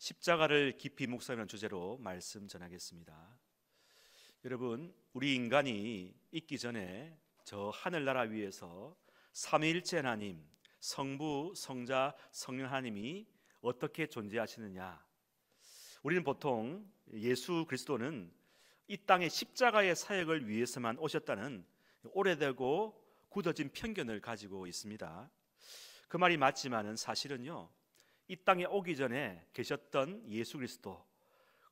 십자가를 깊이 묵상하는 주제로 말씀 전하겠습니다. 여러분, 우리 인간이 있기 전에 저 하늘나라 위에서 삼위일체 하나님, 성부, 성자, 성령 하나님이 어떻게 존재하시느냐? 우리는 보통 예수 그리스도는 이 땅의 십자가의 사역을 위해서만 오셨다는 오래되고 굳어진 편견을 가지고 있습니다. 그 말이 맞지만은 사실은요, 이 땅에 오기 전에 계셨던 예수 그리스도,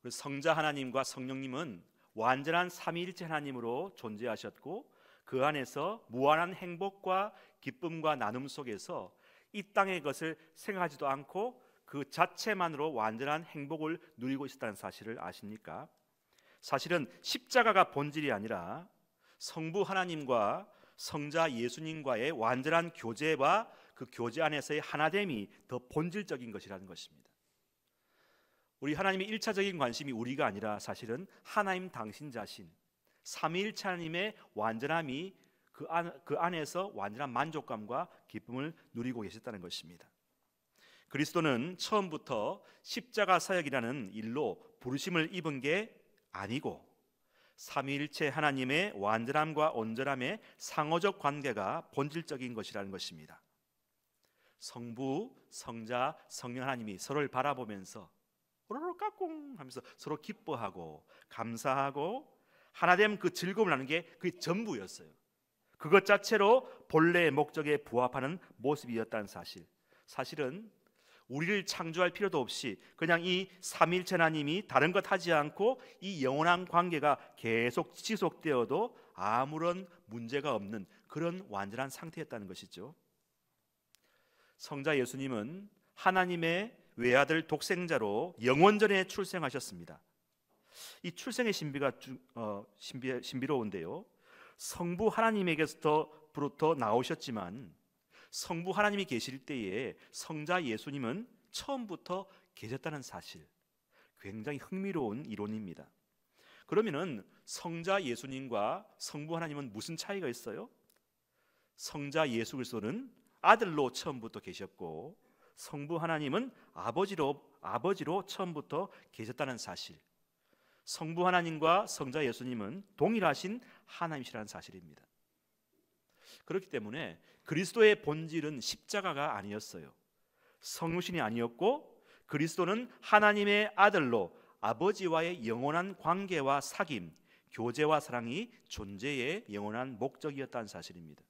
성자 하나님과 성령님은 완전한 삼위일체 하나님으로 존재하셨고, 그 안에서 무한한 행복과 기쁨과 나눔 속에서 이 땅의 것을 생각하지도 않고 그 자체만으로 완전한 행복을 누리고 있었다는 사실을 아십니까? 사실은 십자가가 본질이 아니라 성부 하나님과 성자 예수님과의 완전한 교제와 그 교제 안에서의 하나됨이 더 본질적인 것이라는 것입니다. 우리 하나님의 일차적인 관심이 우리가 아니라 사실은 하나님 당신 자신, 삼위일체 하나님의 완전함이 그 안에서 완전한 만족감과 기쁨을 누리고 계셨다는 것입니다. 그리스도는 처음부터 십자가 사역이라는 일로 부르심을 입은 게 아니고 삼위일체 하나님의 완전함과 온전함의 상호적 관계가 본질적인 것이라는 것입니다. 성부, 성자, 성령 하나님이 서로를 바라보면서 오로로 까꿍 하면서 서로 기뻐하고 감사하고 하나됨 그 즐거움을 나누는 게 그게 전부였어요. 그것 자체로 본래의 목적에 부합하는 모습이었다는 사실. 사실은 우리를 창조할 필요도 없이 그냥 이 삼위일체 하나님이 다른 것 하지 않고 이 영원한 관계가 계속 지속되어도 아무런 문제가 없는 그런 완전한 상태였다는 것이죠. 성자 예수님은 하나님의 외아들 독생자로 영원전에 출생하셨습니다. 이 출생의 신비가 신비로운데요, 성부 하나님에게서부터 나오셨지만 성부 하나님이 계실 때에 성자 예수님은 처음부터 계셨다는 사실, 굉장히 흥미로운 이론입니다. 그러면은 성자 예수님과 성부 하나님은 무슨 차이가 있어요? 성자 예수 그리스도는 아들로 처음부터 계셨고 성부 하나님은 아버지로 처음부터 계셨다는 사실, 성부 하나님과 성자 예수님은 동일하신 하나님이시라는 사실입니다. 그렇기 때문에 그리스도의 본질은 십자가가 아니었어요. 성육신이 아니었고 그리스도는 하나님의 아들로 아버지와의 영원한 관계와 사귐, 교제와 사랑이 존재의 영원한 목적이었다는 사실입니다.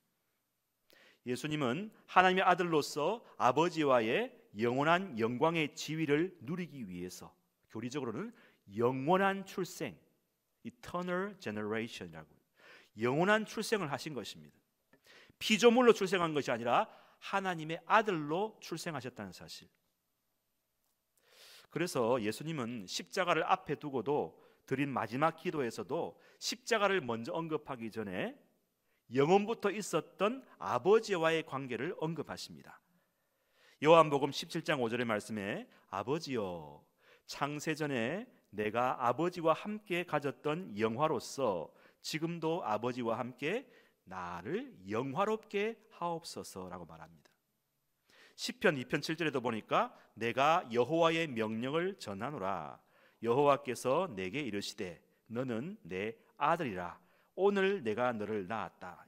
예수님은 하나님의 아들로서 아버지와의 영원한 영광의 지위를 누리기 위해서 교리적으로는 영원한 출생, eternal generation이라고 영원한 출생을 하신 것입니다. 피조물로 출생한 것이 아니라 하나님의 아들로 출생하셨다는 사실. 그래서 예수님은 십자가를 앞에 두고도 드린 마지막 기도에서도 십자가를 먼저 언급하기 전에 영원부터 있었던 아버지와의 관계를 언급하십니다. 요한복음 17장 5절의 말씀에 아버지여, 창세전에 내가 아버지와 함께 가졌던 영화로서 지금도 아버지와 함께 나를 영화롭게 하옵소서라고 말합니다. 시편 2편 7절에도 보니까 내가 여호와의 명령을 전하노라. 여호와께서 내게 이르시되 너는 내 아들이라. 오늘 내가 너를 낳았다.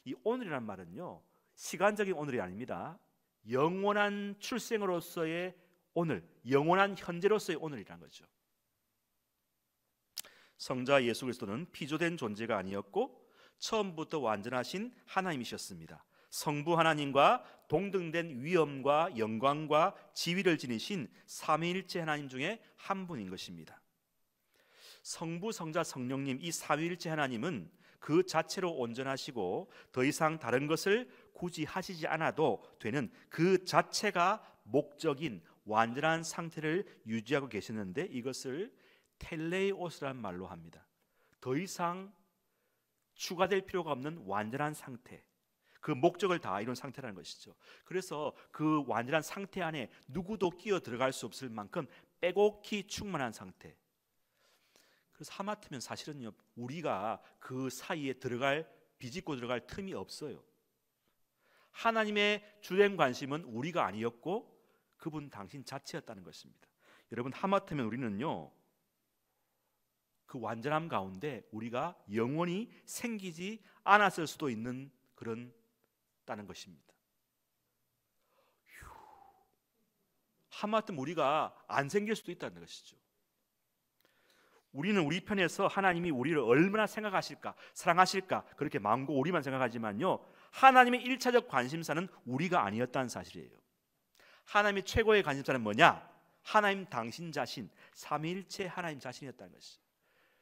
이 오늘이란 말은요, 시간적인 오늘이 아닙니다. 영원한 출생으로서의 오늘, 영원한 현재로서의 오늘이란 거죠. 성자 예수 그리스도는 피조된 존재가 아니었고 처음부터 완전하신 하나님이셨습니다. 성부 하나님과 동등된 위엄과 영광과 지위를 지니신 삼위일체 하나님 중에 한 분인 것입니다. 성부, 성자, 성령님 이 삼위일체 하나님은 그 자체로 온전하시고 더 이상 다른 것을 굳이 하시지 않아도 되는 그 자체가 목적인 완전한 상태를 유지하고 계시는데 이것을 텔레오스란 말로 합니다. 더 이상 추가될 필요가 없는 완전한 상태, 그 목적을 다 이룬 상태라는 것이죠. 그래서 그 완전한 상태 안에 누구도 끼어 들어갈 수 없을 만큼 빼곡히 충만한 상태. 그래서 하마터면 사실은요, 우리가 그 사이에 비집고 들어갈 틈이 없어요. 하나님의 주된 관심은 우리가 아니었고 그분 당신 자체였다는 것입니다. 여러분, 하마터면 우리는요, 그 완전함 가운데 우리가 영원히 생기지 않았을 수도 있는 그런 다는 것입니다. 하마터면 우리가 안 생길 수도 있다는 것이죠. 우리는 우리 편에서 하나님이 우리를 얼마나 생각하실까, 사랑하실까 그렇게 마음고 우리만 생각하지만요, 하나님의 1차적 관심사는 우리가 아니었다는 사실이에요. 하나님의 최고의 관심사는 뭐냐? 하나님 당신 자신, 삼위일체 하나님 자신이었다는 것이죠.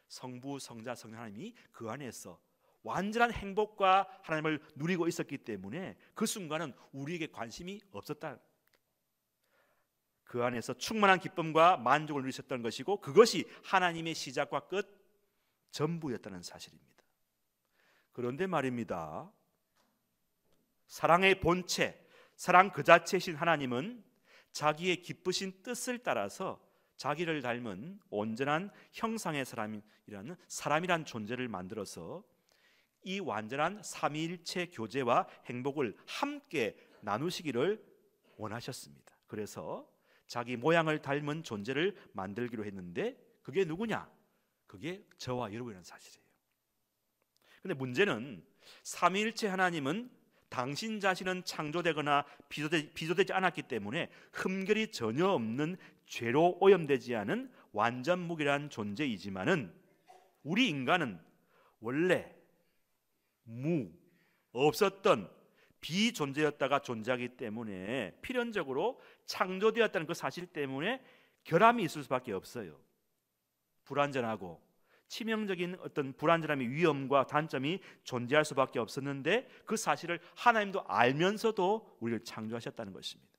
성부, 성자, 성령 하나님이 그 안에서 완전한 행복과 하나님을 누리고 있었기 때문에 그 순간은 우리에게 관심이 없었다. 그 안에서 충만한 기쁨과 만족을 누리셨던 것이고, 그것이 하나님의 시작과 끝 전부였다는 사실입니다. 그런데 말입니다, 사랑의 본체, 사랑 그 자체이신 하나님은 자기의 기쁘신 뜻을 따라서 자기를 닮은 온전한 형상의 사람이라는 존재를 만들어서 이 완전한 삼위일체 교제와 행복을 함께 나누시기를 원하셨습니다. 그래서 자기 모양을 닮은 존재를 만들기로 했는데, 그게 누구냐? 그게 저와 여러분이라는 사실이에요. 근데 문제는 삼위일체 하나님은 당신 자신은 창조되거나 비조되지 않았기 때문에 흠결이 전혀 없는 죄로 오염되지 않은 완전 무결한 존재이지만은, 우리 인간은 원래 없었던 비존재였다가 존재하기 때문에 필연적으로 창조되었다는 그 사실 때문에 결함이 있을 수밖에 없어요. 불완전하고 치명적인 어떤 불완전함의 위험과 단점이 존재할 수밖에 없었는데, 그 사실을 하나님도 알면서도 우리를 창조하셨다는 것입니다.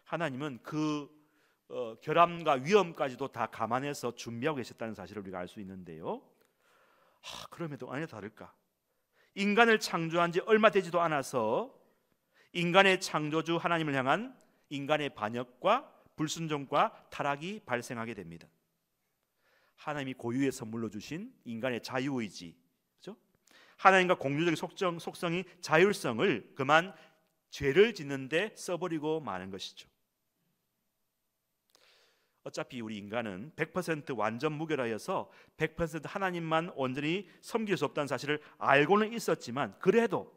하나님은 그 결함과 위험까지도 다 감안해서 준비하고 계셨다는 사실을 우리가 알 수 있는데요, 그럼에도 아니나 다를까, 인간을 창조한 지 얼마 되지도 않아서 인간의 창조주 하나님을 향한 인간의 반역과 불순종과 타락이 발생하게 됩니다. 하나님이 고유의 선물로 주신 인간의 자유의지, 그렇죠? 하나님과 공유적인 속성이 자율성을 그만 죄를 짓는데 써버리고 마는 것이죠. 어차피 우리 인간은 100% 완전 무결하여서 100% 하나님만 온전히 섬길 수 없다는 사실을 알고는 있었지만, 그래도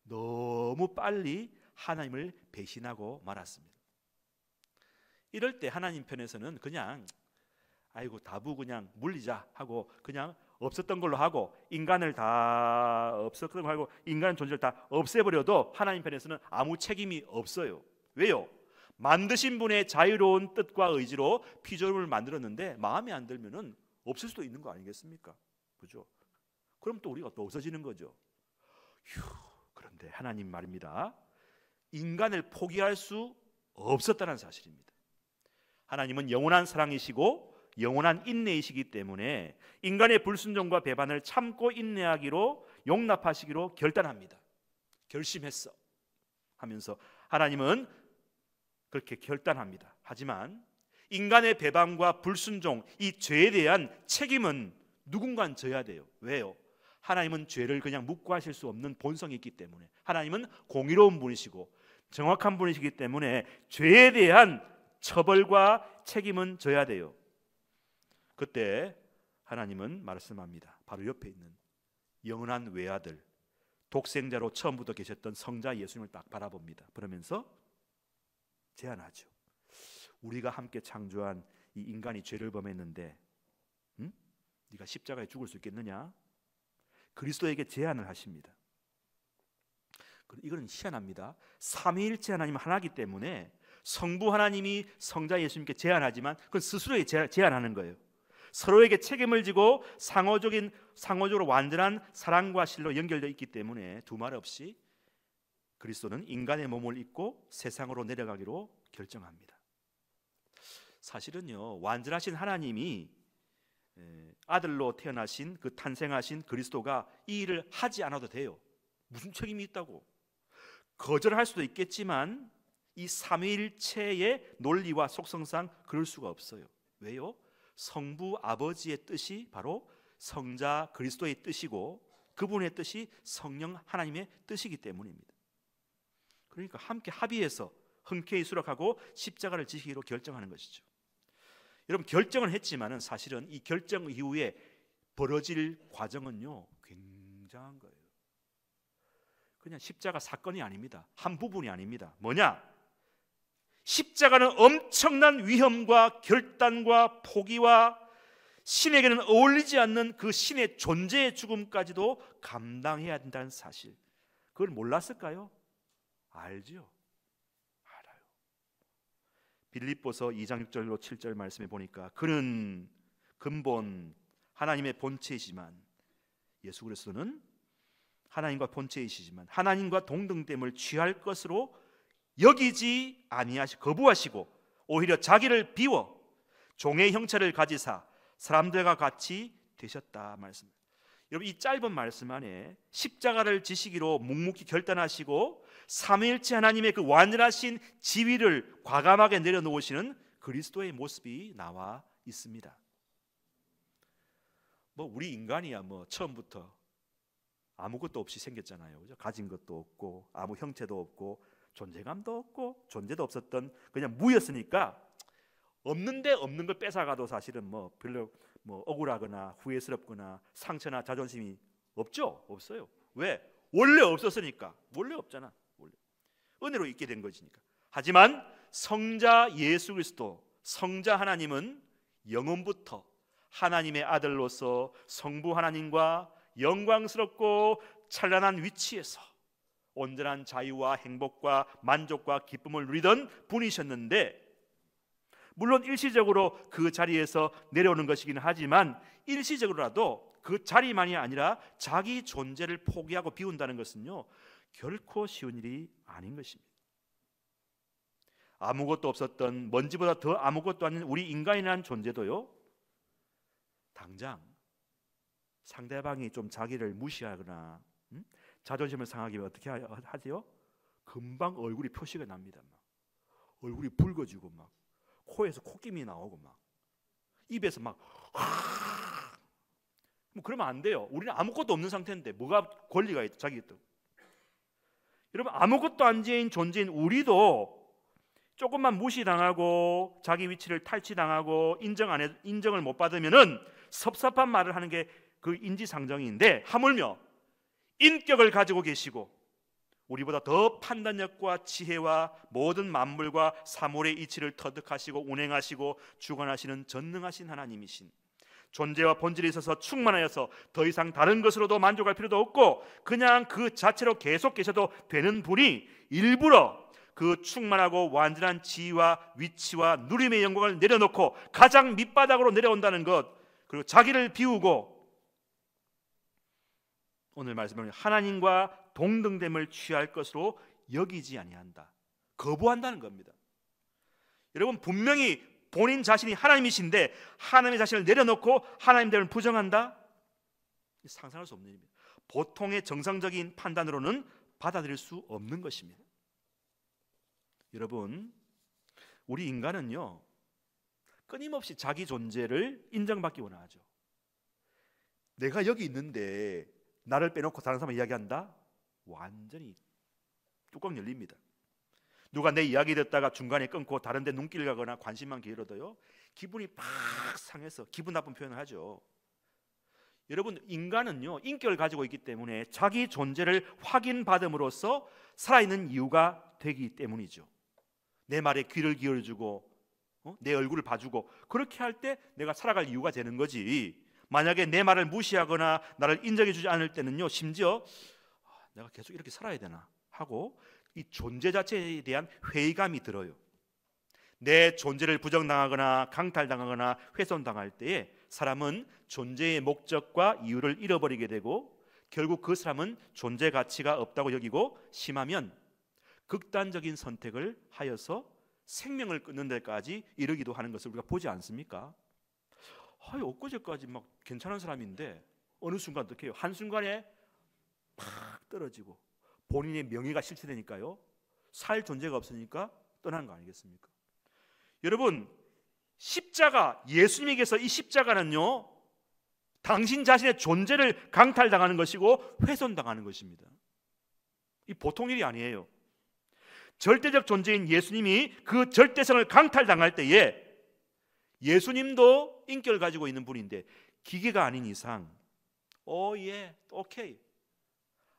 너무 빨리 하나님을 배신하고 말았습니다. 이럴 때 하나님 편에서는 그냥 아이고 다부 그냥 물리자 하고 그냥 없었던 걸로 하고, 인간을 다 없었던 걸로 하고 인간 존재를 다 없애버려도 하나님 편에서는 아무 책임이 없어요. 왜요? 만드신 분의 자유로운 뜻과 의지로 피조물을 만들었는데 마음에 안 들면은 없을 수도 있는 거 아니겠습니까? 그죠? 그럼 또 우리가 또 없어지는 거죠. 그런데 하나님 말입니다, 인간을 포기할 수 없었다는 사실입니다. 하나님은 영원한 사랑이시고 영원한 인내이시기 때문에 인간의 불순종과 배반을 참고 인내하기로, 용납하시기로 결단합니다. 결심했어 하면서 하나님은 그렇게 결단합니다. 하지만 인간의 배반과 불순종, 이 죄에 대한 책임은 누군가는 져야 돼요. 왜요? 하나님은 죄를 그냥 묵과하실 수 없는 본성이 있기 때문에, 하나님은 공의로운 분이시고 정확한 분이시기 때문에 죄에 대한 처벌과 책임은 져야 돼요. 그때 하나님은 말씀합니다. 바로 옆에 있는 영원한 외아들, 독생자로 처음부터 계셨던 성자 예수님을 딱 바라봅니다. 그러면서 제안하죠. 우리가 함께 창조한 이 인간이 죄를 범했는데 네가 십자가에 죽을 수 있겠느냐? 그리스도에게 제안을 하십니다. 이거는 희한합니다. 삼위일체 하나님 하나이기 때문에 성부 하나님이 성자 예수님께 제안하지만 그건 스스로에게 제안하는 거예요. 서로에게 책임을 지고 상호적으로 완전한 사랑과 신로 연결되어 있기 때문에 두말 없이 그리스도는 인간의 몸을 입고 세상으로 내려가기로 결정합니다. 사실은요, 완전하신 하나님이 아들로 태어나신 그 탄생하신 그리스도가 이 일을 하지 않아도 돼요. 무슨 책임이 있다고? 거절할 수도 있겠지만 이 삼위일체의 논리와 속성상 그럴 수가 없어요. 왜요? 성부 아버지의 뜻이 바로 성자 그리스도의 뜻이고, 그분의 뜻이 성령 하나님의 뜻이기 때문입니다. 그러니까 함께 합의해서 흔쾌히 수락하고 십자가를 지시기로 결정하는 것이죠. 여러분, 결정은 했지만은 사실은 이 결정 이후에 벌어질 과정은요 굉장한 거예요. 그냥 십자가 사건이 아닙니다. 한 부분이 아닙니다. 뭐냐? 십자가는 엄청난 위험과 결단과 포기와 신에게는 어울리지 않는 그 신의 존재의 죽음까지도 감당해야 된다는 사실, 그걸 몰랐을까요? 알죠. 알아요. 빌립보서 2장 6절로 7절 말씀에 보니까 그는 근본 하나님의 본체이지만, 예수 그리스도는 하나님과 본체이시지만 하나님과 동등됨을 취할 것으로 여기지 아니하시 거부하시고 오히려 자기를 비워 종의 형체를 가지사 사람들과 같이 되셨다 말씀. 여러분, 이 짧은 말씀 안에 십자가를 지시기로 묵묵히 결단하시고 삼위일체 하나님의 그 완전하신 지위를 과감하게 내려놓으시는 그리스도의 모습이 나와 있습니다. 뭐 우리 인간이야 뭐 처음부터 아무것도 없이 생겼잖아요. 그죠? 가진 것도 없고 아무 형체도 없고 존재감도 없고 존재도 없었던 그냥 무였으니까 없는데 없는 걸 뺏어가도 사실은 뭐 별로 뭐 억울하거나 후회스럽거나 상처나 자존심이 없죠? 없어요. 왜? 원래 없었으니까. 원래 없잖아. 원래 은혜로 있게 된 것이니까. 하지만 성자 예수 그리스도, 성자 하나님은 영원부터 하나님의 아들로서 성부 하나님과 영광스럽고 찬란한 위치에서 온전한 자유와 행복과 만족과 기쁨을 누리던 분이셨는데, 물론 일시적으로 그 자리에서 내려오는 것이긴 하지만 일시적으로라도 그 자리만이 아니라 자기 존재를 포기하고 비운다는 것은요 결코 쉬운 일이 아닌 것입니다. 아무것도 없었던, 먼지보다 더 아무것도 아닌 우리 인간이라는 존재도요 당장 상대방이 좀 자기를 무시하거나 자존심을 상하게 하면 어떻게 하지요? 금방 얼굴이 표시가 납니다. 막. 얼굴이 붉어지고 막 코에서 콧김이 나오고 막 입에서 막 뭐 그러면 안 돼요. 우리는 아무것도 없는 상태인데 뭐가 권리가 있죠? 자기 또. 여러분, 아무것도 안 지은 존재인 우리도 조금만 무시당하고 자기 위치를 탈취당하고 인정을 못 받으면은 섭섭한 말을 하는 게 그 인지상정인데, 하물며 인격을 가지고 계시고 우리보다 더 판단력과 지혜와 모든 만물과 사물의 이치를 터득하시고 운행하시고 주관하시는 전능하신 하나님이신, 존재와 본질에 있어서 충만하여서 더 이상 다른 것으로도 만족할 필요도 없고 그냥 그 자체로 계속 계셔도 되는 분이 일부러 그 충만하고 완전한 지위와 위치와 누림의 영광을 내려놓고 가장 밑바닥으로 내려온다는 것, 그리고 자기를 비우고 오늘 말씀은 하나님과 동등됨을 취할 것으로 여기지 아니한다, 거부한다는 겁니다. 여러분, 분명히 본인 자신이 하나님이신데 하나님의 자신을 내려놓고 하나님됨을 부정한다? 상상할 수 없는 일입니다. 보통의 정상적인 판단으로는 받아들일 수 없는 것입니다. 여러분, 우리 인간은요 끊임없이 자기 존재를 인정받기 원하죠. 내가 여기 있는데 나를 빼놓고 다른 사람을 이야기한다? 완전히 뚜껑 열립니다. 누가 내 이야기 듣다가 중간에 끊고 다른 데 눈길 가거나 관심만 기울어도요 기분이 팍 상해서 기분 나쁜 표현을 하죠. 여러분, 인간은요 인격을 가지고 있기 때문에 자기 존재를 확인받음으로써 살아있는 이유가 되기 때문이죠. 내 말에 귀를 기울여주고 내 얼굴을 봐주고 그렇게 할 때 내가 살아갈 이유가 되는 거지, 만약에 내 말을 무시하거나 나를 인정해주지 않을 때는요 심지어 내가 계속 이렇게 살아야 되나 하고 이 존재 자체에 대한 회의감이 들어요. 내 존재를 부정당하거나 강탈당하거나 훼손당할 때에 사람은 존재의 목적과 이유를 잃어버리게 되고 결국 그 사람은 존재 가치가 없다고 여기고 심하면 극단적인 선택을 하여서 생명을 끊는 데까지 이르기도 하는 것을 우리가 보지 않습니까? 엊그제까지 막 괜찮은 사람인데 어느 순간 어떻게 해요? 한순간에 팍 떨어지고 본인의 명예가 실추되니까요 살 존재가 없으니까 떠난 거 아니겠습니까? 여러분, 십자가, 예수님에게서 이 십자가는요 당신 자신의 존재를 강탈당하는 것이고 훼손당하는 것입니다. 이 보통 일이 아니에요. 절대적 존재인 예수님이 그 절대성을 강탈당할 때에 예수님도 인격을 가지고 있는 분인데 기계가 아닌 이상 예, 오케이,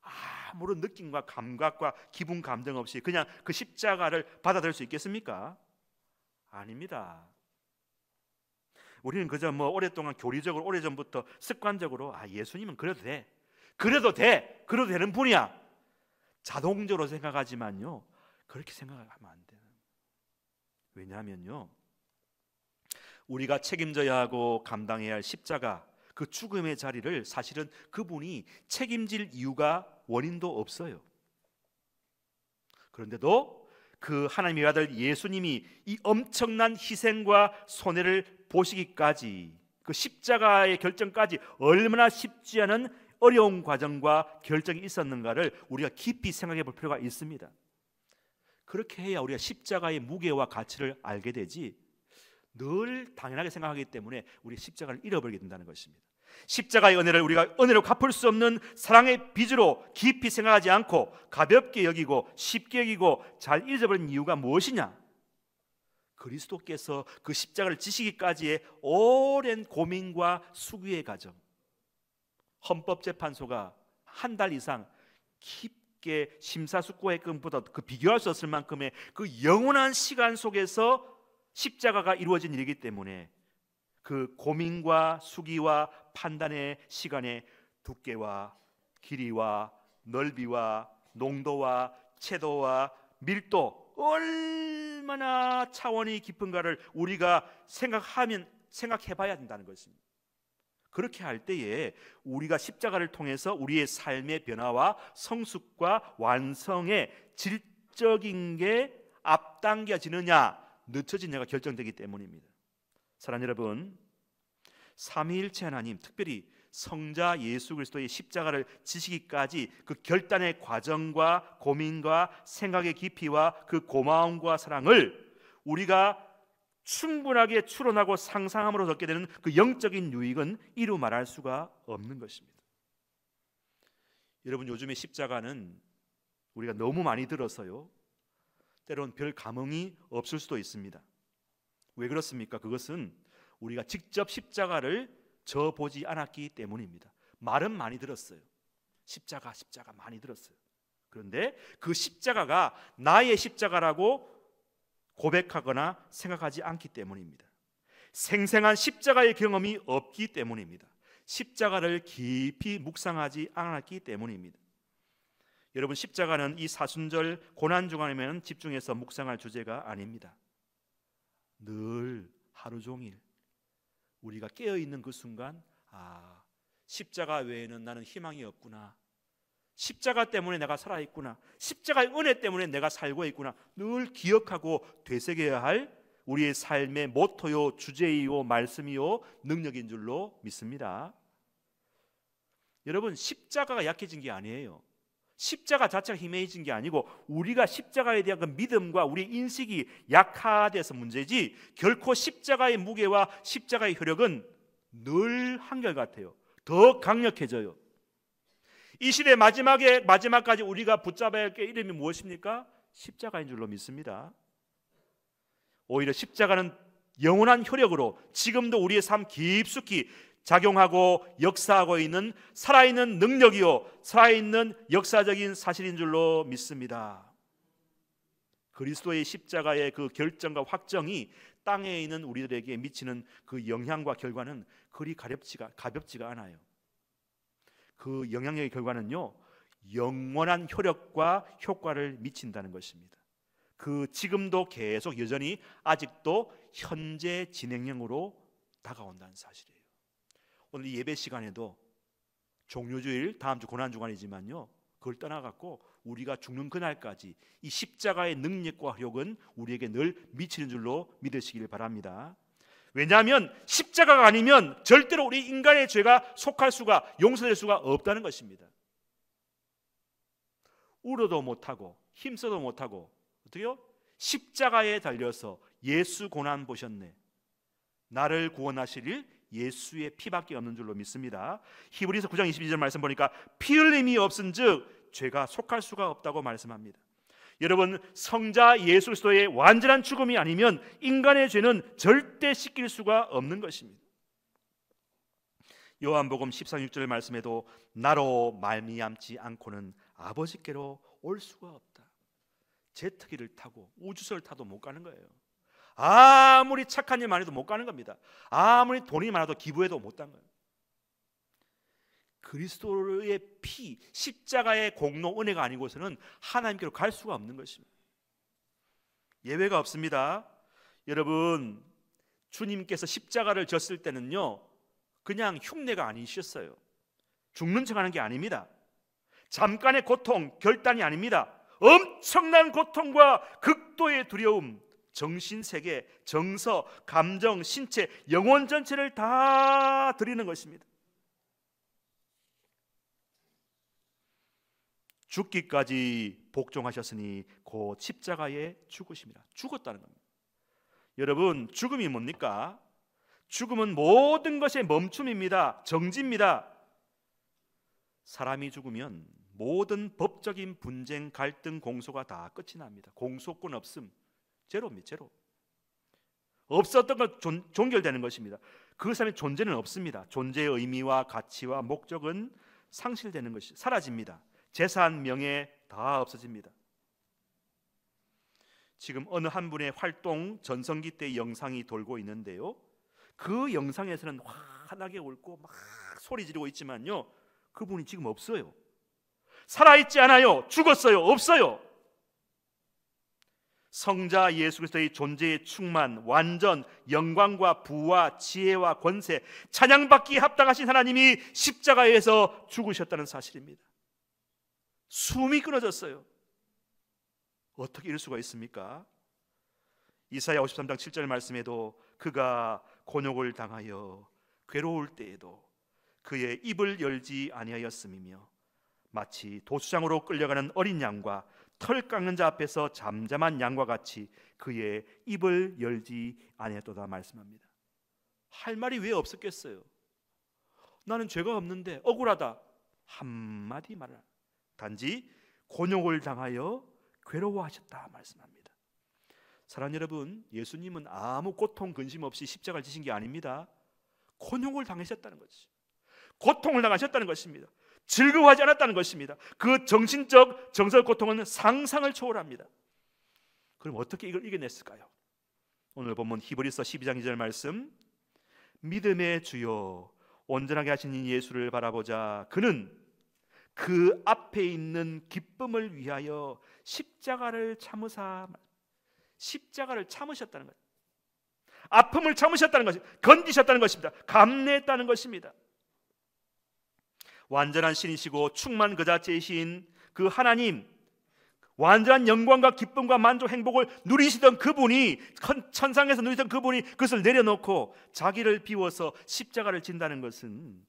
아무런 느낌과 감각과 기분 감정 없이 그냥 그 십자가를 받아들일 수 있겠습니까? 아닙니다. 우리는 그저 오랫동안 교리적으로 오래전부터 습관적으로 예수님은 그래도 그래도 되는 분이야 자동적으로 생각하지만요, 그렇게 생각하면 안 돼요. 왜냐하면요, 우리가 책임져야 하고 감당해야 할 십자가, 그 죽음의 자리를 사실은 그분이 책임질 이유가 원인도 없어요. 그런데도 그 하나님의 아들 예수님이 이 엄청난 희생과 손해를 보시기까지, 그 십자가의 결정까지 얼마나 쉽지 않은 어려운 과정과 결정이 있었는가를 우리가 깊이 생각해 볼 필요가 있습니다. 그렇게 해야 우리가 십자가의 무게와 가치를 알게 되지, 늘 당연하게 생각하기 때문에 우리 십자가를 잃어버리게 된다는 것입니다. 십자가의 은혜를 우리가 은혜로 갚을 수 없는 사랑의 빚으로 깊이 생각하지 않고 가볍게 여기고 쉽게 여기고 잘 잊어버린 이유가 무엇이냐? 그리스도께서 그 십자가를 지시기까지의 오랜 고민과 수고의 과정, 헌법재판소가 한 달 이상 깊게 심사숙고했건보다 그 비교할 수 없을 만큼의 그 영원한 시간 속에서 십자가가 이루어진 일이기 때문에 그 고민과 수기와 판단의 시간에 두께와 길이와 넓이와 농도와 채도와 밀도, 얼마나 차원이 깊은가를 우리가 생각해봐야 된다는 것입니다. 그렇게 할 때에 우리가 십자가를 통해서 우리의 삶의 변화와 성숙과 완성의 질적인 게 앞당겨지느냐 늦춰지느냐가 결정되기 때문입니다. 사랑하는 여러분, 삼위일체 하나님, 특별히 성자 예수 그리스도의 십자가를 지시기까지 그 결단의 과정과 고민과 생각의 깊이와 그 고마움과 사랑을 우리가 충분하게 추론하고 상상함으로 얻게 되는 그 영적인 유익은 이루 말할 수가 없는 것입니다. 여러분, 요즘에 십자가는 우리가 너무 많이 들어서요, 때론 별 감흥이 없을 수도 있습니다. 왜 그렇습니까? 그것은 우리가 직접 십자가를 져보지 않았기 때문입니다. 말은 많이 들었어요. 십자가 많이 들었어요. 그런데 그 십자가가 나의 십자가라고 고백하거나 생각하지 않기 때문입니다. 생생한 십자가의 경험이 없기 때문입니다. 십자가를 깊이 묵상하지 않았기 때문입니다. 여러분, 십자가는 이 사순절 고난 주간에는 집중해서 묵상할 주제가 아닙니다. 늘 하루 종일 우리가 깨어있는 그 순간, 십자가 외에는 나는 희망이 없구나, 십자가 때문에 내가 살아있구나, 십자가의 은혜 때문에 내가 살고 있구나, 늘 기억하고 되새겨야 할 우리의 삶의 모토요, 주제이요, 말씀이요, 능력인 줄로 믿습니다. 여러분, 십자가가 약해진 게 아니에요. 십자가 자체가 희미해진 게 아니고 우리가 십자가에 대한 그 믿음과 우리의 인식이 약화돼서 문제지, 결코 십자가의 무게와 십자가의 효력은 늘 한결같아요. 더 강력해져요. 이 시대 마지막까지 우리가 붙잡아야 할 게 이름이 무엇입니까? 십자가인 줄로 믿습니다. 오히려 십자가는 영원한 효력으로 지금도 우리의 삶 깊숙이 작용하고 역사하고 있는 살아있는 능력이요, 살아있는 역사적인 사실인 줄로 믿습니다. 그리스도의 십자가의 그 결정과 확정이 땅에 있는 우리들에게 미치는 그 영향과 결과는 그리 가볍지가 않아요. 그 영향력의 결과는요, 영원한 효력과 효과를 미친다는 것입니다. 그 지금도 계속 여전히 아직도 현재 진행형으로 다가온다는 사실이에요. 오늘 예배 시간에도 종료주일, 다음 주 고난주간이지만요, 그걸 떠나갖고 우리가 죽는 그날까지 이 십자가의 능력과 효력은 우리에게 늘 미치는 줄로 믿으시길 바랍니다. 왜냐하면 십자가가 아니면 절대로 우리 인간의 죄가 속할 수가, 용서될 수가 없다는 것입니다. 울어도 못하고 힘써도 못하고 어떻게요? 십자가에 달려서 예수 고난 보셨네, 나를 구원하시릴 예수의 피밖에 없는 줄로 믿습니다. 히브리서 9장 22절 말씀 보니까 피 흘림이 없은즉 죄가 속할 수가 없다고 말씀합니다. 여러분, 성자 예수 그리스도의 완전한 죽음이 아니면 인간의 죄는 절대 씻길 수가 없는 것입니다. 요한복음 13, 6절 말씀에도 나로 말미암지 않고는 아버지께로 올 수가 없다. 제트기를 타고 우주선을 타도 못 가는 거예요. 아무리 착한 일만 해도 못 가는 겁니다. 아무리 돈이 많아도 기부해도 못 가는 거예요. 그리스도의 피, 십자가의 공로 은혜가 아니고서는 하나님께로 갈 수가 없는 것입니다. 예외가 없습니다. 여러분, 주님께서 십자가를 졌을 때는요, 그냥 흉내가 아니셨어요. 죽는 척하는 게 아닙니다. 잠깐의 고통, 결단이 아닙니다. 엄청난 고통과 극도의 두려움, 정신세계, 정서, 감정, 신체, 영혼 전체를 다 드리는 것입니다. 죽기까지 복종하셨으니 곧 십자가에 죽으십니다. 죽었다는 겁니다. 여러분, 죽음이 뭡니까? 죽음은 모든 것의 멈춤입니다. 정지입니다. 사람이 죽으면 모든 법적인 분쟁, 갈등, 공소가 다 끝이 납니다. 공소권 없음, 제로입니다. 제로. 없었던 것 종결되는 것입니다. 그 사람의 존재는 없습니다. 존재의 의미와 가치와 목적은 상실되는 것이 사라집니다. 재산, 명예 다 없어집니다. 지금 어느 한 분의 활동 전성기 때 영상이 돌고 있는데요, 그 영상에서는 환하게 울고 막 소리 지르고 있지만요, 그분이 지금 없어요. 살아있지 않아요. 죽었어요. 없어요. 성자 예수 그리스도의 존재의 충만, 완전, 영광과 부와 지혜와 권세, 찬양받기에 합당하신 하나님이 십자가에서 죽으셨다는 사실입니다. 숨이 끊어졌어요. 어떻게 이럴 수가 있습니까? 이사야 53장 7절 말씀에도 그가 곤욕을 당하여 괴로울 때에도 그의 입을 열지 아니하였음이며 마치 도수장으로 끌려가는 어린 양과 털 깎는 자 앞에서 잠잠한 양과 같이 그의 입을 열지 아니하였도다 말씀합니다. 할 말이 왜 없었겠어요? 나는 죄가 없는데 억울하다 한마디 말을, 단지 곤욕을 당하여 괴로워하셨다 말씀합니다. 사랑하는 여러분, 예수님은 아무 고통 근심 없이 십자가를 지신 게 아닙니다. 곤욕을 당하셨다는 것이죠. 고통을 당하셨다는 것입니다. 즐거워하지 않았다는 것입니다. 그 정신적, 정서적 고통은 상상을 초월합니다. 그럼 어떻게 이걸 이겨냈을까요? 오늘 본문 히브리서 12장 2절 말씀, 믿음의 주요 온전하게 하신 이 예수를 바라보자. 그는 그 앞에 있는 기쁨을 위하여 십자가를 참으사, 십자가를 참으셨다는 것, 아픔을 참으셨다는 것입니다. 건디셨다는 것입니다. 감내했다는 것입니다. 완전한 신이시고 충만 그 자체이신 그 하나님, 완전한 영광과 기쁨과 만족, 행복을 누리시던 그분이, 천상에서 누리던 그분이 그것을 내려놓고 자기를 비워서 십자가를 진다는 것은,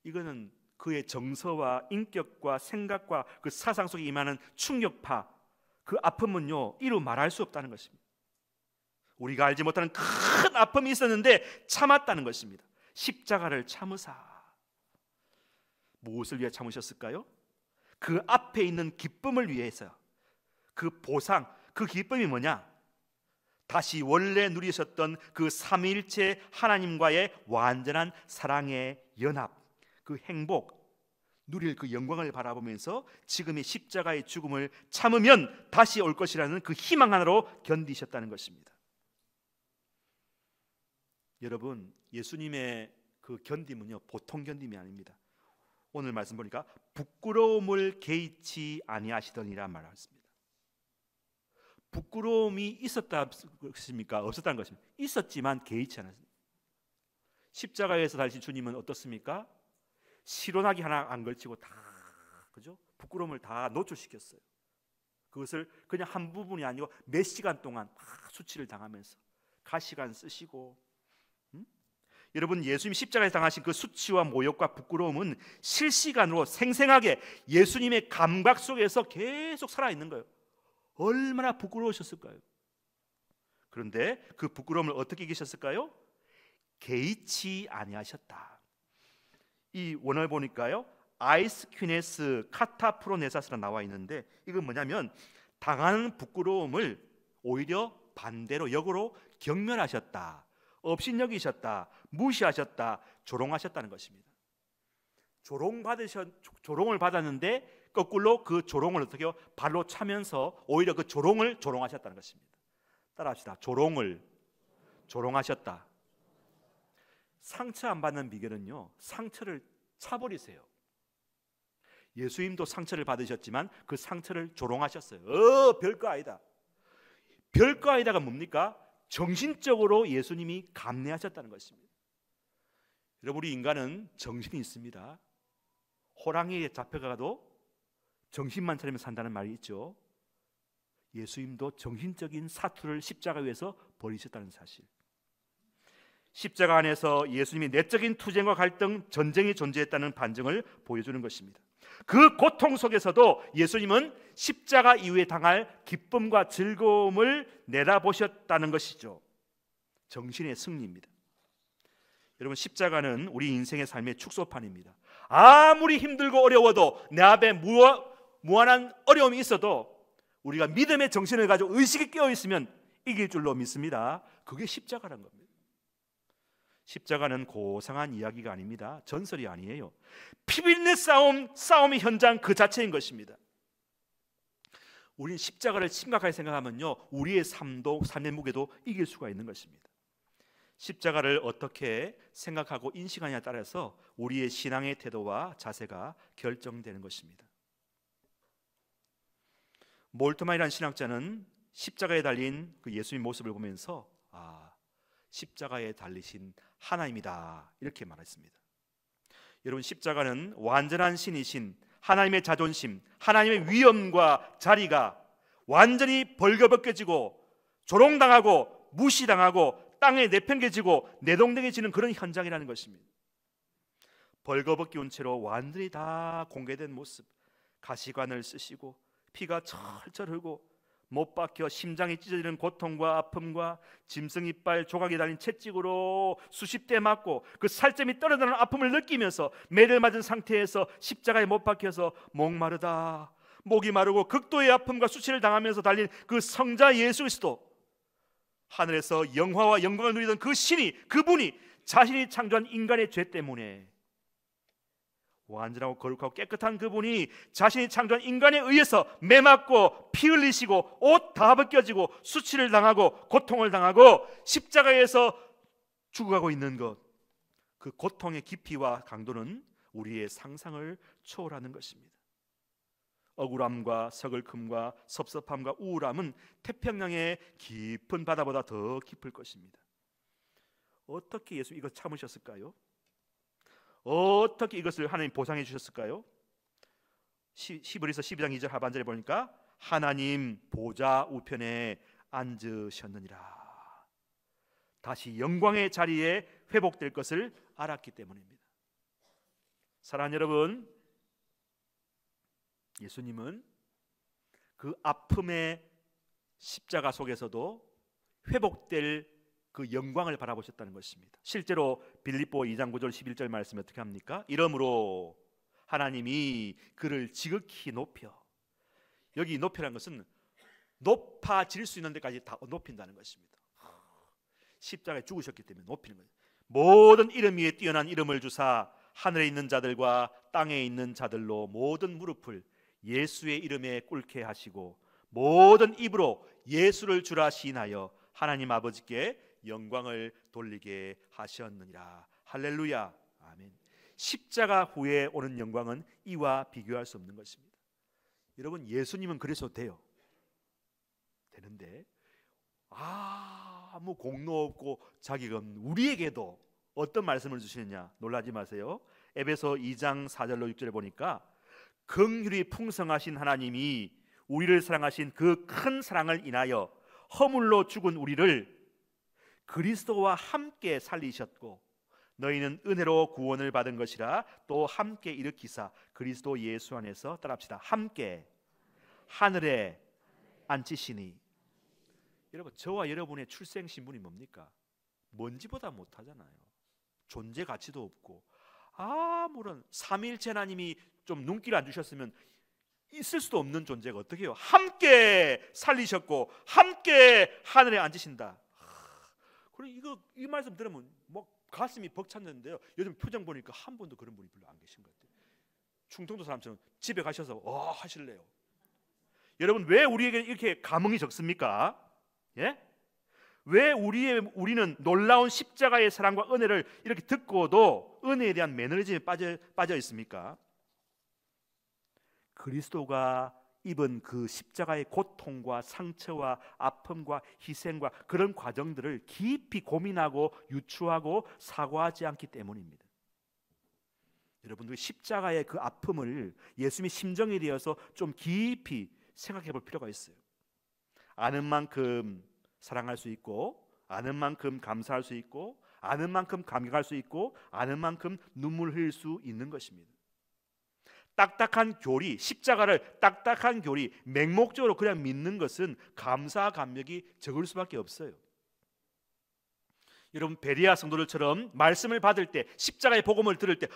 이거는 그의 정서와 인격과 생각과 그 사상 속에 임하는 충격파, 그 아픔은요 이루 말할 수 없다는 것입니다. 우리가 알지 못하는 큰 아픔이 있었는데 참았다는 것입니다. 십자가를 참으사. 무엇을 위해 참으셨을까요? 그 앞에 있는 기쁨을 위해서. 그 보상, 그 기쁨이 뭐냐? 다시 원래 누리셨던 그 삼위일체 하나님과의 완전한 사랑의 연합, 그 행복, 누릴 그 영광을 바라보면서 지금의 십자가의 죽음을 참으면 다시 올 것이라는 그 희망 하나로 견디셨다는 것입니다. 여러분, 예수님의 그 견딤은요 보통 견딤이 아닙니다. 오늘 말씀 보니까 부끄러움을 개의치 아니하시더니라 말했습니다. 부끄러움이 있었다 것입니까? 없었다는 것입니다. 있었지만 개의치 않았습니다. 십자가에서 다시 주님은 어떻습니까? 시로나기 하나 안 걸치고 다, 그죠? 부끄러움을 다 노출시켰어요. 그것을 그냥 한 부분이 아니고 몇 시간 동안 수치를 당하면서 가시관 쓰시고, 여러분, 예수님 십자가에서 당하신 그 수치와 모욕과 부끄러움은 실시간으로 생생하게 예수님의 감각 속에서 계속 살아있는 거예요. 얼마나 부끄러우셨을까요? 그런데 그 부끄러움을 어떻게 이기셨을까요? 개의치 아니하셨다. 이 원어를 보니까요, 아이스퀴네스 카타프로네사스가 나와 있는데, 이건 뭐냐면 당하는 부끄러움을 오히려 반대로 역으로 경멸하셨다, 업신여기셨다, 무시하셨다, 조롱하셨다는 것입니다. 조롱을 받았는데 거꾸로 그 조롱을 어떻게 해요? 발로 차면서 오히려 그 조롱을 조롱하셨다는 것입니다. 따라합시다. 조롱을 조롱하셨다. 상처 안 받는 비결은요, 상처를 차버리세요. 예수님도 상처를 받으셨지만 그 상처를 조롱하셨어요. 별거 아니다. 별거 아니다가 뭡니까? 정신적으로 예수님이 감내하셨다는 것입니다. 여러분, 우리 인간은 정신이 있습니다. 호랑이에 잡혀가도 정신만 차리면 산다는 말이 있죠. 예수님도 정신적인 사투를 십자가 위에서 버리셨다는 사실. 십자가 안에서 예수님이 내적인 투쟁과 갈등, 전쟁이 존재했다는 반증을 보여주는 것입니다. 그 고통 속에서도 예수님은 십자가 이후에 당할 기쁨과 즐거움을 내다보셨다는 것이죠. 정신의 승리입니다. 여러분, 십자가는 우리 인생의 삶의 축소판입니다. 아무리 힘들고 어려워도 내 앞에 무한한 어려움이 있어도 우리가 믿음의 정신을 가지고 의식이 깨어 있으면 이길 줄로 믿습니다. 그게 십자가라는 겁니다. 십자가는 고상한 이야기가 아닙니다. 전설이 아니에요. 피비린내 싸움의 현장 그 자체인 것입니다. 우리는 십자가를 심각하게 생각하면요, 우리의 삶의 무게도 이길 수가 있는 것입니다. 십자가를 어떻게 생각하고 인식하냐에 따라서 우리의 신앙의 태도와 자세가 결정되는 것입니다. 몰트만이라는 신학자는 십자가에 달린 그 예수님 모습을 보면서 십자가에 달리신 하나님이다, 이렇게 말했습니다. 여러분, 십자가는 완전한 신이신 하나님의 자존심, 하나님의 위엄과 자리가 완전히 벌거벗겨지고 조롱당하고 무시당하고 땅에 내팽개지고 내동댕해지는 그런 현장이라는 것입니다. 벌거벗겨온 채로 완전히 다 공개된 모습, 가시관을 쓰시고 피가 철철 흐르고 못 박혀 심장이 찢어지는 고통과 아픔과 짐승 이빨 조각이 달린 채찍으로 수십 대 맞고 그 살점이 떨어지는 아픔을 느끼면서 매를 맞은 상태에서 십자가에 못 박혀서 목마르다, 목이 마르고 극도의 아픔과 수치를 당하면서 달린 그 성자 예수 그리스도, 하늘에서 영화와 영광을 누리던 그 신이, 그분이 자신이 창조한 인간의 죄 때문에 완전하고 거룩하고 깨끗한 그분이 자신이 창조한 인간에 의해서 매맞고 피 흘리시고 옷 다 벗겨지고 수치를 당하고 고통을 당하고 십자가에서 죽어가고 있는 것, 그 고통의 깊이와 강도는 우리의 상상을 초월하는 것입니다. 억울함과 서글픔과 섭섭함과 우울함은 태평양의 깊은 바다보다 더 깊을 것입니다. 어떻게 예수 이거 참으셨을까요? 어떻게 이것을 하나님 보상해 주셨을까요? 히브리서 12장 2절 하반절에 보니까 하나님 보좌 우편에 앉으셨느니라. 다시 영광의 자리에 회복될 것을 알았기 때문입니다. 사랑하는 여러분, 예수님은 그 아픔의 십자가 속에서도 회복될 그 영광을 바라보셨다는 것입니다. 실제로 빌립보 2장 9절 11절 말씀이 어떻게 합니까? 이러므로 하나님이 그를 지극히 높여, 여기 높이라는 것은 높아질 수 있는 데까지 다 높인다는 것입니다. 십자가에 죽으셨기 때문에 높이는 거예요. 모든 이름 위에 뛰어난 이름을 주사 하늘에 있는 자들과 땅에 있는 자들로 모든 무릎을 예수의 이름에 꿇게 하시고 모든 입으로 예수를 주라 시인하여 하나님 아버지께 영광을 돌리게 하셨느니라. 할렐루야, 아멘. 십자가 후에 오는 영광은 이와 비교할 수 없는 것입니다. 여러분, 예수님은 그래서 돼요. 되는데 아무 공로 없고 자격 없는 우리에게도 어떤 말씀을 주시느냐 놀라지 마세요. 에베소 2장 4절로 6절에 보니까 긍휼이 풍성하신 하나님이 우리를 사랑하신 그 큰 사랑을 인하여 허물로 죽은 우리를 그리스도와 함께 살리셨고 너희는 은혜로 구원을 받은 것이라 또 함께 일으키사 그리스도 예수 안에서 따라합시다. 함께 하늘에 앉히시니. 여러분, 저와 여러분의 출생 신분이 뭡니까? 먼지보다 못하잖아요. 존재 가치도 없고 아무런 삼위일체 하나님이 좀 눈길 안 주셨으면 있을 수도 없는 존재가 어떻게 해요? 함께 살리셨고 함께 하늘에 앉으신다. 그리고 이 말씀 들으면 뭐 가슴이 벅찼는데요. 요즘 표정 보니까 한 분도 그런 분이 별로 안 계신 것 같아요. 충청도 사람처럼 집에 가셔서 하실래요? 여러분, 왜 우리에게 이렇게 감흥이 적습니까? 예? 왜 우리는 놀라운 십자가의 사랑과 은혜를 이렇게 듣고도 은혜에 대한 매너리즘에 빠져 있습니까? 그리스도가 입은 그 십자가의 고통과 상처와 아픔과 희생과 그런 과정들을 깊이 고민하고 유추하고 사과하지 않기 때문입니다. 여러분들 십자가의 그 아픔을 예수님의 심정에 대해서 좀 깊이 생각해 볼 필요가 있어요. 아는 만큼 사랑할 수 있고, 아는 만큼 감사할 수 있고, 아는 만큼 감격할 수 있고, 아는 만큼 눈물 흘릴 수 있는 것입니다. 딱딱한 교리, 십자가를 딱딱한 교리, 맹목적으로 그냥 믿는 것은 감사 감격이 적을 수밖에 없어요. 여러분, 베레아 성도들처럼 말씀을 받을 때, 십자가의 복음을 들을 때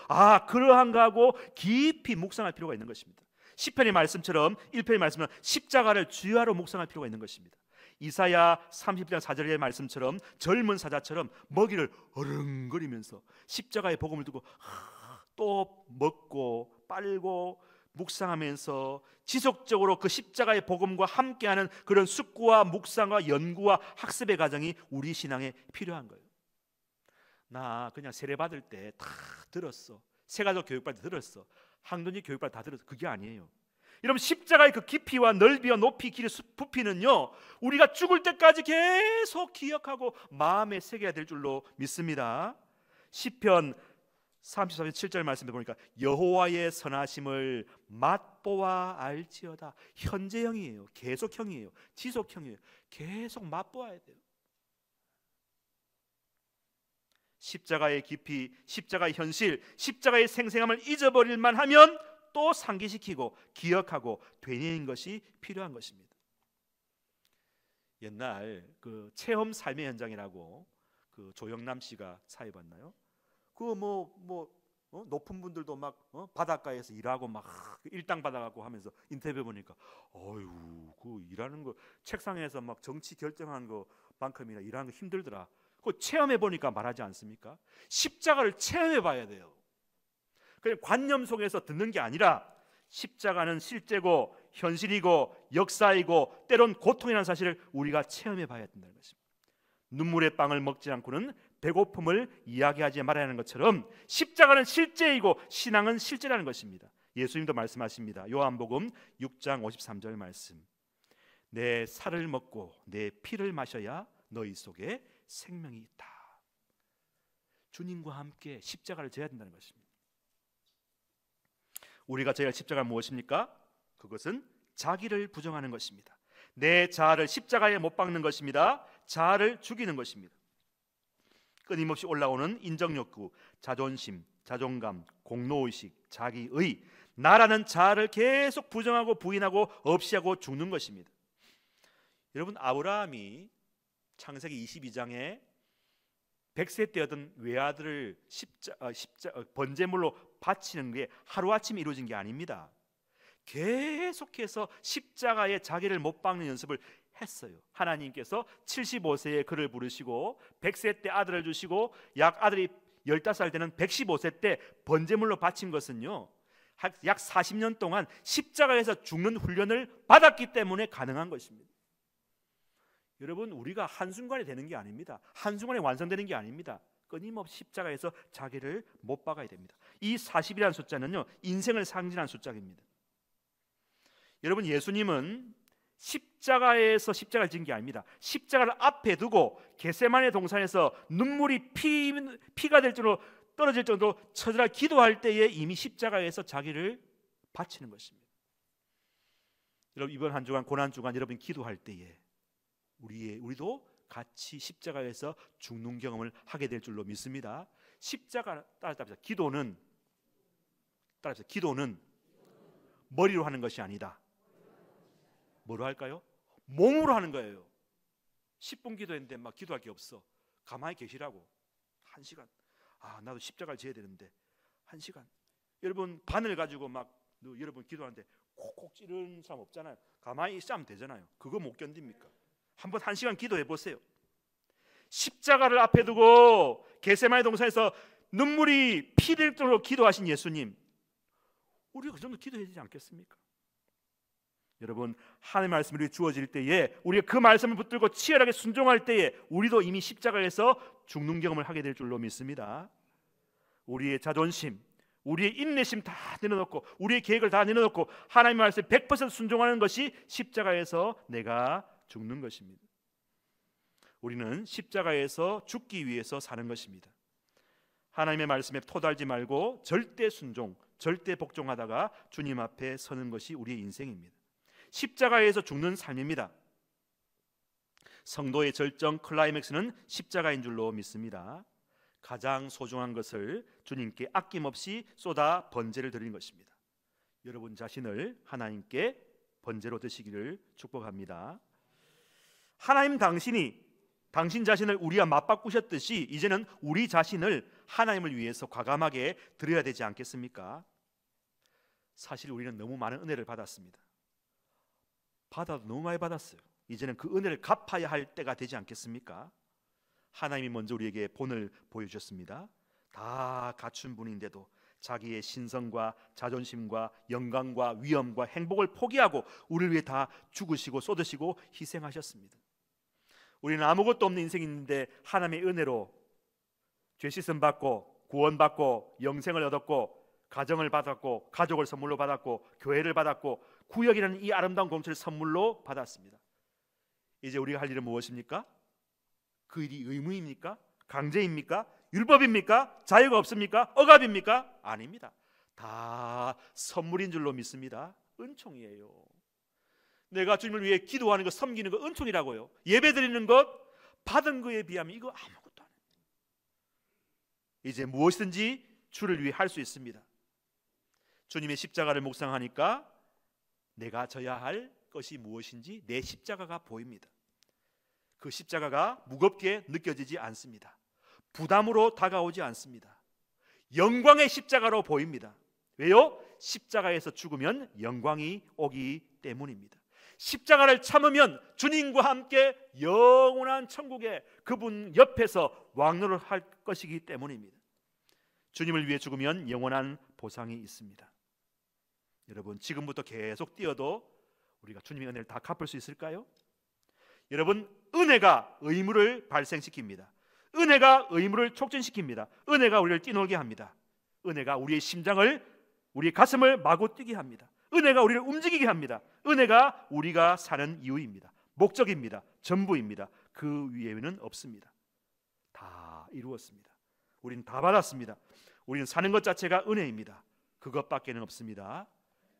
그러한가 하고 깊이 묵상할 필요가 있는 것입니다. 시편의 말씀처럼 1편의 말씀은 십자가를 주야로 묵상할 필요가 있는 것입니다. 이사야 30장 4절의 말씀처럼 젊은 사자처럼 먹이를 어른거리면서 십자가의 복음을 듣고 또 먹고 빨고 묵상하면서 지속적으로 그 십자가의 복음과 함께하는 그런 숙고와 묵상과 연구와 학습의 과정이 우리 신앙에 필요한 거예요. 나 그냥 세례 받을 때 다 들었어. 세가족 교육받을 때 들었어. 항동지 교육받을 때 다 들었어. 그게 아니에요. 여러분, 십자가의 그 깊이와 넓이와 높이 길이 부피는요, 우리가 죽을 때까지 계속 기억하고 마음에 새겨야 될 줄로 믿습니다. 시편 33편 7절 말씀에 보니까 여호와의 선하심을 맛보아 알지어다. 현재형이에요. 계속형이에요. 지속형이에요. 계속 맛보아야 돼요. 십자가의 깊이, 십자가의 현실, 십자가의 생생함을 잊어버릴만 하면 또 상기시키고 기억하고 되뇌인 것이 필요한 것입니다. 옛날 그 체험 삶의 현장이라고 그 조영남 씨가 사회봤나요? 높은 분들도 막 바닷가에서 일하고 막 일당 받아갖고 하면서 인터뷰 보니까 그 일하는 거 책상에서 막 정치 결정하는 거만큼이나 일하는 거 힘들더라. 그 체험해 보니까 말하지 않습니까? 십자가를 체험해 봐야 돼요. 그냥 관념 속에서 듣는 게 아니라 십자가는 실제고 현실이고 역사이고 때론 고통이라는 사실을 우리가 체험해 봐야 된다는 것입니다. 눈물의 빵을 먹지 않고는 배고픔을 이야기하지 말아야 하는 것처럼 십자가는 실제이고 신앙은 실제라는 것입니다. 예수님도 말씀하십니다. 요한복음 6장 53절 말씀. 내 살을 먹고 내 피를 마셔야 너희 속에 생명이 있다. 주님과 함께 십자가를 져야 된다는 것입니다. 우리가 져야 할 십자가는 무엇입니까? 그것은 자기를 부정하는 것입니다. 내 자아를 십자가에 못 박는 것입니다. 자아를 죽이는 것입니다. 끊임없이 올라오는 인정욕구, 자존심, 자존감, 공로의식, 자기의, 나라는 자아를 계속 부정하고 부인하고 없이하고 죽는 것입니다. 여러분, 아브라함이 창세기 22장에 100세 때였던 외아들을 번제물로 바치는 게 하루아침에 이루어진 게 아닙니다. 계속해서 십자가에 자기를 못 박는 연습을 했어요. 하나님께서 75세에 그를 부르시고 100세 때 아들을 주시고 약 아들이 15살 되는 115세 때 번제물로 바친 것은요, 약 40년 동안 십자가에서 죽는 훈련을 받았기 때문에 가능한 것입니다. 여러분, 우리가 한순간에 되는 게 아닙니다. 한순간에 완성되는 게 아닙니다. 끊임없이 십자가에서 자기를 못 박아야 됩니다. 이 40이라는 숫자는요, 인생을 상징하는 숫자입니다. 여러분, 예수님은 십자가에서 십자가를 진 게 아닙니다. 십자가를 앞에 두고 겟세마네 동산에서 눈물이 피가 될 정도로 떨어질 정도로 처절하게 기도할 때에 이미 십자가에서 자기를 바치는 것입니다. 여러분, 이번 한 주간 고난 주간 여러분 기도할 때에 우리도 같이 십자가에서 죽는 경험을 하게 될 줄로 믿습니다. 십자가 따라합시다. 기도는 머리로 하는 것이 아니다. 뭐로 할까요? 몸으로 하는 거예요. 10분 기도했는데 막 기도할 게 없어. 가만히 계시라고. 1시간. 나도 십자가를 져야 되는데 1시간. 여러분, 바늘 가지고 막 여러분 기도하는데 콕콕 찌르는 사람 없잖아요. 가만히 있으면 되잖아요. 그거 못 견딥니까? 한번 1시간 기도해 보세요. 십자가를 앞에 두고 겟세마네 동산에서 눈물이 피될 정도로 기도하신 예수님, 우리가 그 정도 기도해야 되지 않겠습니까? 여러분, 하나님의 말씀이 우리에게 주어질 때에, 우리가 그 말씀을 붙들고 치열하게 순종할 때에 우리도 이미 십자가에서 죽는 경험을 하게 될 줄로 믿습니다. 우리의 자존심, 우리의 인내심 다 내려놓고, 우리의 계획을 다 내려놓고 하나님의 말씀에 100% 순종하는 것이 십자가에서 내가 죽는 것입니다. 우리는 십자가에서 죽기 위해서 사는 것입니다. 하나님의 말씀에 토달지 말고 절대 순종, 절대 복종하다가 주님 앞에 서는 것이 우리의 인생입니다. 십자가에서 죽는 삶입니다. 성도의 절정 클라이맥스는 십자가인 줄로 믿습니다. 가장 소중한 것을 주님께 아낌없이 쏟아 번제를 드리는 것입니다. 여러분 자신을 하나님께 번제로 드시기를 축복합니다. 하나님 당신 자신을 우리와 맞바꾸셨듯이 이제는 우리 자신을 하나님을 위해서 과감하게 드려야 되지 않겠습니까? 사실 우리는 너무 많은 은혜를 받았습니다. 받아도 너무 많이 받았어요. 이제는 그 은혜를 갚아야 할 때가 되지 않겠습니까? 하나님이 먼저 우리에게 본을 보여주셨습니다. 다 갖춘 분인데도 자기의 신성과 자존심과 영광과 위엄과 행복을 포기하고 우리를 위해 다 죽으시고 쏟으시고 희생하셨습니다. 우리는 아무것도 없는 인생인데 하나님의 은혜로 죄 씻음 받고 구원받고 영생을 얻었고 가정을 받았고 가족을 선물로 받았고 교회를 받았고 구역이라는 이 아름다운 공처를 선물로 받았습니다. 이제 우리가 할 일은 무엇입니까? 그 일이 의무입니까? 강제입니까? 율법입니까? 자유가 없습니까? 억압입니까? 아닙니다. 다 선물인 줄로 믿습니다. 은총이에요. 내가 주님을 위해 기도하는 것, 섬기는 것 은총이라고요. 예배드리는 것, 받은 것에 비하면 이거 아무것도 아닙니다. 이제 무엇이든지 주를 위해 할 수 있습니다. 주님의 십자가를 묵상하니까 내가 져야 할 것이 무엇인지 내 십자가가 보입니다. 그 십자가가 무겁게 느껴지지 않습니다. 부담으로 다가오지 않습니다. 영광의 십자가로 보입니다. 왜요? 십자가에서 죽으면 영광이 오기 때문입니다. 십자가를 참으면 주님과 함께 영원한 천국에 그분 옆에서 왕노를 할 것이기 때문입니다. 주님을 위해 죽으면 영원한 보상이 있습니다. 여러분, 지금부터 계속 뛰어도 우리가 주님의 은혜를 다 갚을 수 있을까요? 여러분, 은혜가 의무를 발생시킵니다. 은혜가 의무를 촉진시킵니다. 은혜가 우리를 뛰놀게 합니다. 은혜가 우리의 심장을, 우리의 가슴을 마구 뛰게 합니다. 은혜가 우리를 움직이게 합니다. 은혜가 우리가 사는 이유입니다. 목적입니다. 전부입니다. 그 위에는 없습니다. 다 이루었습니다. 우리는 다 받았습니다. 우리는 사는 것 자체가 은혜입니다. 그것밖에는 없습니다.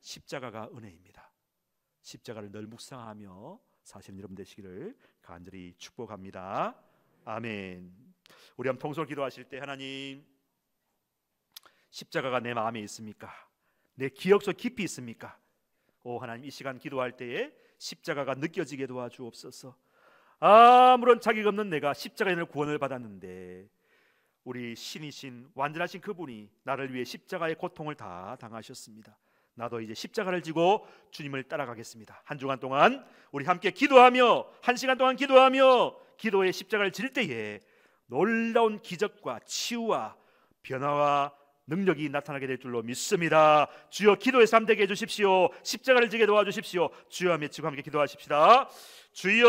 십자가가 은혜입니다. 십자가를 늘 묵상하며 사시는 여러분 되시기를 간절히 축복합니다. 아멘. 우리 한번 통성으로 기도하실 때, 하나님, 십자가가 내 마음에 있습니까? 내 기억 속 깊이 있습니까? 오 하나님, 이 시간 기도할 때에 십자가가 느껴지게 도와주옵소서. 아무런 자격 없는 내가 십자가의 구원을 받았는데 우리 신이신 완전하신 그분이 나를 위해 십자가의 고통을 다 당하셨습니다. 나도 이제 십자가를 지고 주님을 따라가겠습니다. 한 주간 동안 우리 함께 기도하며, 한 시간 동안 기도하며 기도의 십자가를 질 때에 놀라운 기적과 치유와 변화와 능력이 나타나게 될 줄로 믿습니다. 주여, 기도의 삶 되게 해주십시오. 십자가를 지게 도와주십시오. 주여 하며 지금 함께 기도하십시다. 주여,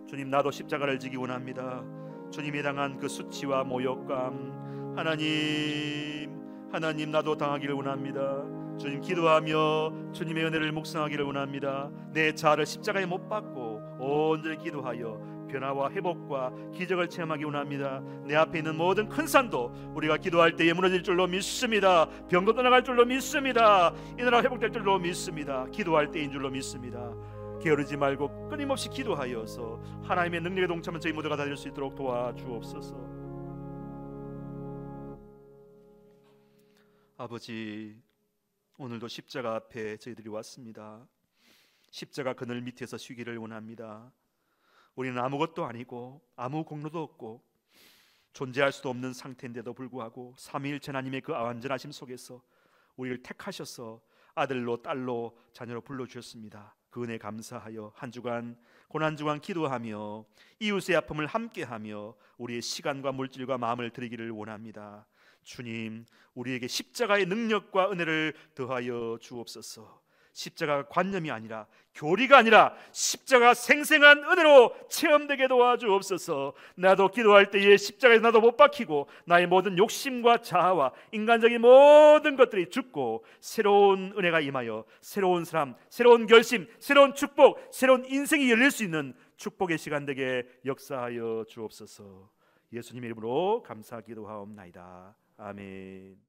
주님, 나도 십자가를 지기 원합니다. 주님이 당한 그 수치와 모욕감, 하나님 나도 당하기를 원합니다. 주님, 기도하며 주님의 은혜를 묵상하기를 원합니다. 내 자아를 십자가에 못 박고 온전히 기도하여 변화와 회복과 기적을 체험하기 원합니다. 내 앞에 있는 모든 큰 산도 우리가 기도할 때에 무너질 줄로 믿습니다. 병도 떠나갈 줄로 믿습니다. 이 나라 회복될 줄로 믿습니다. 기도할 때인 줄로 믿습니다. 게으르지 말고 끊임없이 기도하여서 하나님의 능력에 동참한 저희 모두가 다 될 수 있도록 도와주옵소서. 아버지, 오늘도 십자가 앞에 저희들이 왔습니다. 십자가 그늘 밑에서 쉬기를 원합니다. 우리는 아무것도 아니고 아무 공로도 없고 존재할 수도 없는 상태인데도 불구하고 삼위일체 하나님의 그 완전하심 속에서 우리를 택하셔서 아들로 딸로 자녀로 불러주셨습니다. 그 은혜 감사하여 한 주간 고난주간 기도하며 이웃의 아픔을 함께하며 우리의 시간과 물질과 마음을 드리기를 원합니다. 주님, 우리에게 십자가의 능력과 은혜를 더하여 주옵소서. 십자가가 관념이 아니라 교리가 아니라 십자가 생생한 은혜로 체험되게 도와주옵소서. 나도 기도할 때에 십자가에 나도 못 박히고 나의 모든 욕심과 자아와 인간적인 모든 것들이 죽고 새로운 은혜가 임하여 새로운 사람, 새로운 결심, 새로운 축복, 새로운 인생이 열릴 수 있는 축복의 시간 되게 역사하여 주옵소서. 예수님의 이름으로 감사 기도하옵나이다. 아멘.